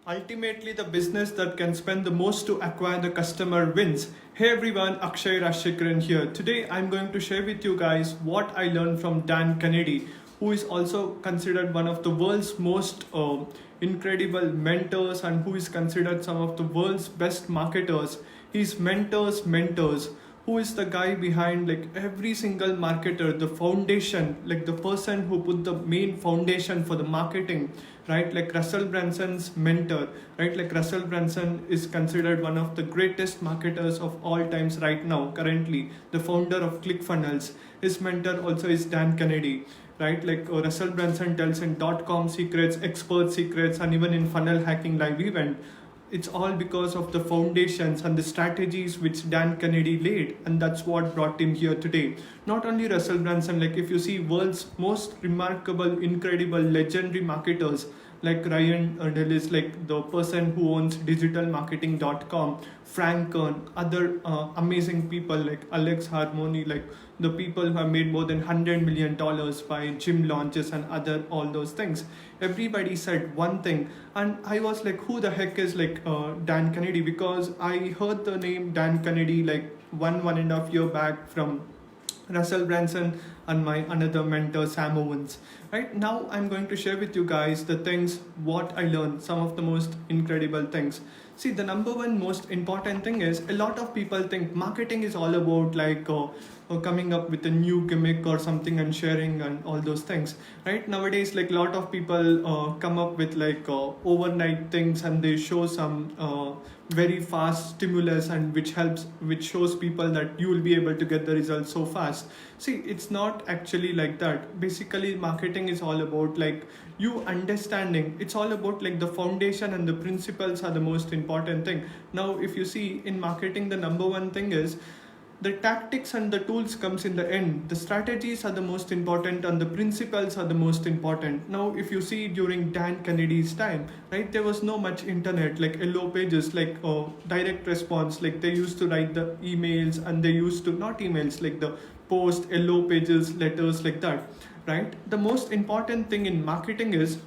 Ultimately, the business that can spend the most to acquire the customer wins. Hey everyone, Akshay Rashikran here. Today I'm going to share with you guys what I learned from Dan Kennedy, who is also considered one of the world's most incredible mentors and who is considered some of the world's best marketers. He's mentors, who is the guy behind like every single marketer, the foundation, like the person who put the main foundation for the marketing, right? Like Russell Branson's mentor, right? Like Russell Branson is considered one of the greatest marketers of all times right now, currently, the founder of Clickfunnels. His mentor also is Dan Kennedy, right? Like Russell Branson tells in .com secrets, expert secrets, and even in funnel hacking live event. It's all because of the foundations and the strategies which Dan Kennedy laid, and that's what brought him here today. Not only Russell Brunson, like if you see world's most remarkable, incredible, legendary marketers like Ryan Dellis, like the person who owns digitalmarketing.com, Frank Kern, other amazing people like Alex Harmony, like the people who have made more than $100 million by gym launches and other all those things. Everybody said one thing, and I was like, who the heck is like Dan Kennedy? Because I heard the name Dan Kennedy like one and a half year back from Russell Branson and my another mentor Sam Owens. Right now, I'm going to share with you guys the things what I learned, some of the most incredible things. See, the number one most important thing is a lot of people think marketing is all about like coming up with a new gimmick or something and sharing and all those things. Right nowadays, like a lot of people come up with like overnight things and they show some very fast stimulus and which shows people that you will be able to get the results so fast. See, it's not actually like that. Basically, marketing is all about like you understanding. It's all about like the foundation and the principles are the most important thing. Now if you see in marketing, the number one thing is the tactics and the tools comes in the end. The strategies are the most important and the principles are the most important. Now if you see during Dan Kennedy's time, right, there was no much internet like yellow pages, like direct response, like they used to write the emails and they used to not emails, like the post yellow pages letters like that, right? The most important thing in marketing is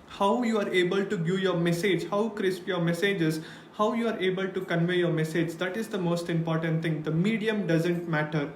how you are able to give your message, how crisp your message is, how you are able to convey your message. That is the most important thing. The medium doesn't matter.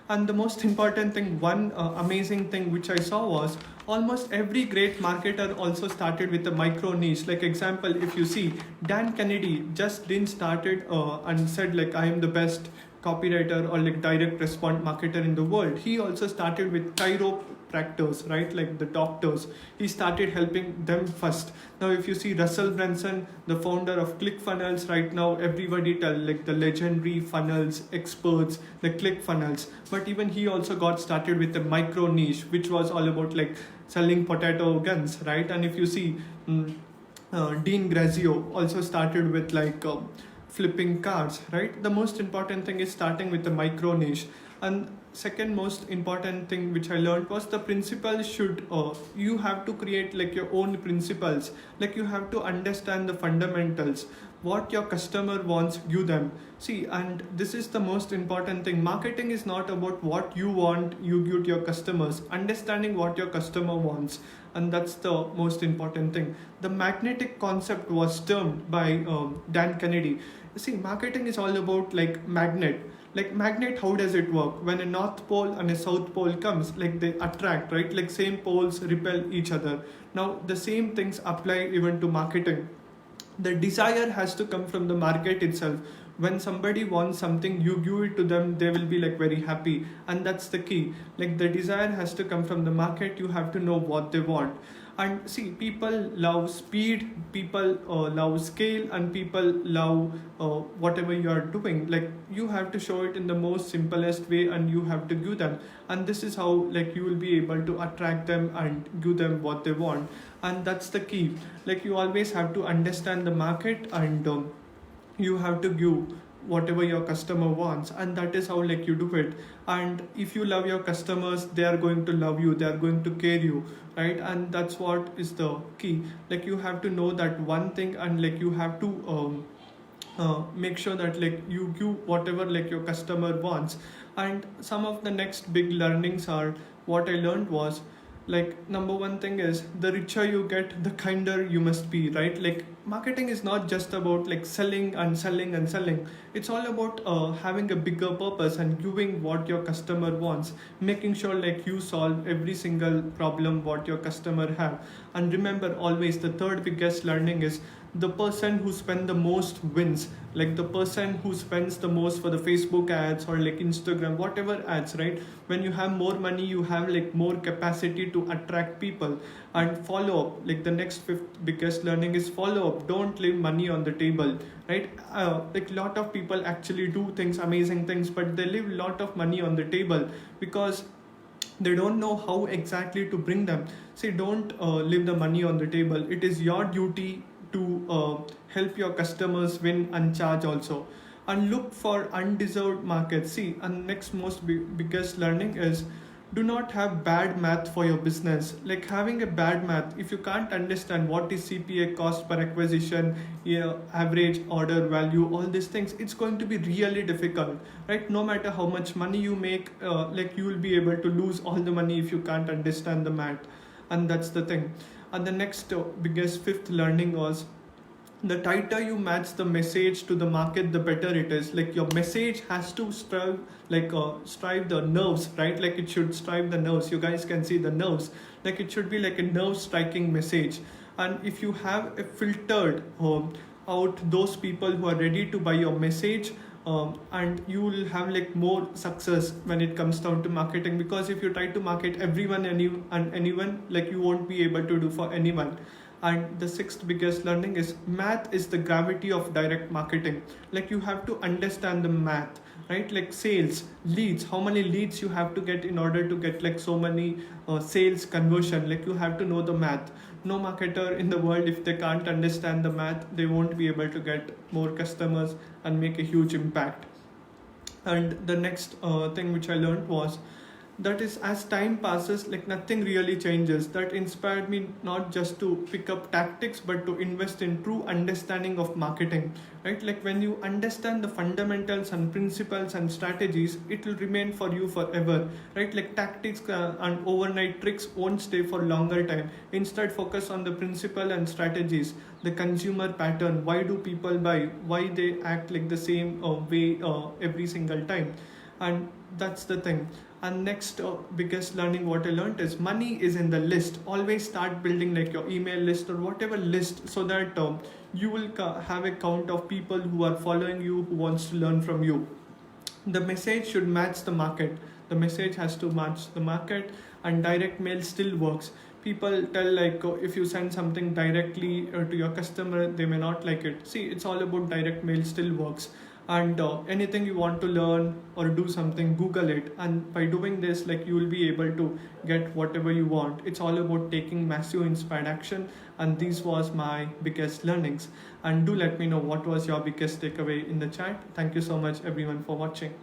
And the most important thing, one amazing thing which I saw was almost every great marketer also started with a micro niche. Like example, if you see Dan Kennedy just didn't started and said like I am the best copywriter or like direct response marketer in the world. He also started with chiropractors, right? Like the doctors. He started helping them first. Now, if you see Russell Brunson, the founder of Clickfunnels, right now everybody tell like the legendary funnels experts, the Clickfunnels. But even he also got started with a micro niche, which was all about like selling potato guns, right? And if you see Dean Grazio also started with like flipping cars, right? The most important thing is starting with the micro niche. And second most important thing which I learned was the principles should you have to create like your own principles. Like you have to understand the fundamentals, what your customer wants, give them. See, and this is the most important thing. Marketing is not about what you want, you give to your customers. Understanding what your customer wants, and that's the most important thing. The magnetic concept was termed by Dan Kennedy. See, marketing is all about like magnet. Like magnet, how does it work? When a north pole and a south pole comes, like they attract, right? Like same poles repel each other. Now the same things apply even to marketing. The desire has to come from the market itself. When somebody wants something, you give it to them, they will be like very happy, and that's the key. Like the desire has to come from the market. You have to know what they want. And see, people love speed, people love scale, and people love whatever you are doing. Like you have to show it in the most simplest way and you have to give them, and this is how like you will be able to attract them and give them what they want. And that's the key. Like you always have to understand the market, and you have to give whatever your customer wants, and that is how like you do it. And if you love your customers, they are going to love you, they are going to care you, right? And that's what is the key. Like you have to know that one thing, and like you have to make sure that like you give whatever like your customer wants. And some of the next big learnings are, what I learned was Like number one thing is, the richer you get, the kinder you must be, right? Like marketing is not just about like selling and selling and selling. It's all about having a bigger purpose and giving what your customer wants, making sure like you solve every single problem what your customer have. And remember always, the third biggest learning is, the person who spend the most wins. Like the person who spends the most for the Facebook ads or like Instagram, whatever ads, right? When you have more money, you have like more capacity to attract people. And follow up, like the next fifth biggest learning is follow up. Don't leave money on the table, right? Like lot of people actually do things, amazing things, but they leave lot of money on the table because they don't know how exactly to bring them. See, don't leave the money on the table. It is your duty to help your customers win and charge also. And look for undeserved markets. See, and next most biggest learning is, do not have bad math for your business. Like having a bad math, if you can't understand what is CPA, cost per acquisition, yeah, average order value, all these things, it's going to be really difficult, right? No matter how much money you make, like you will be able to lose all the money if you can't understand the math. And that's the thing. And the next biggest fifth learning was, the tighter you match the message to the market, the better it is. Like your message has to strive, like strive the nerves, right? Like it should strive the nerves. You guys can see the nerves. Like it should be like a nerve striking message. And if you have a filtered out those people who are ready to buy your message, and you will have like more success when it comes down to marketing. Because if you try to market everyone and anyone, like you won't be able to do for anyone. And the sixth biggest learning is, math is the gravity of direct marketing. Like you have to understand the math, right? Like sales, leads, how many leads you have to get in order to get like so many sales conversion. Like you have to know the math. No marketer in the world, if they can't understand the math, they won't be able to get more customers and make a huge impact. And the next thing which I learned was, that is, as time passes, like nothing really changes. That inspired me not just to pick up tactics but to invest in true understanding of marketing, right? Like when you understand the fundamentals and principles and strategies, it will remain for you forever, right? Like tactics and overnight tricks won't stay for longer time. Instead, focus on the principle and strategies, the consumer pattern, why do people buy, why they act like the same way every single time. And that's the thing. And next biggest learning what I learned is, money is in the list. Always start building like your email list or whatever list, so that you will have a count of people who are following you, who wants to learn from you. The message should match the market. The message has to match the market. And direct mail still works. People tell like, if you send something directly to your customer, they may not like it. See, it's all about direct mail still works. And anything you want to learn or do something, Google it. And by doing this, like you will be able to get whatever you want. It's all about taking massive inspired action. And this was my biggest learnings. And do let me know what was your biggest takeaway in the chat. Thank you so much everyone for watching.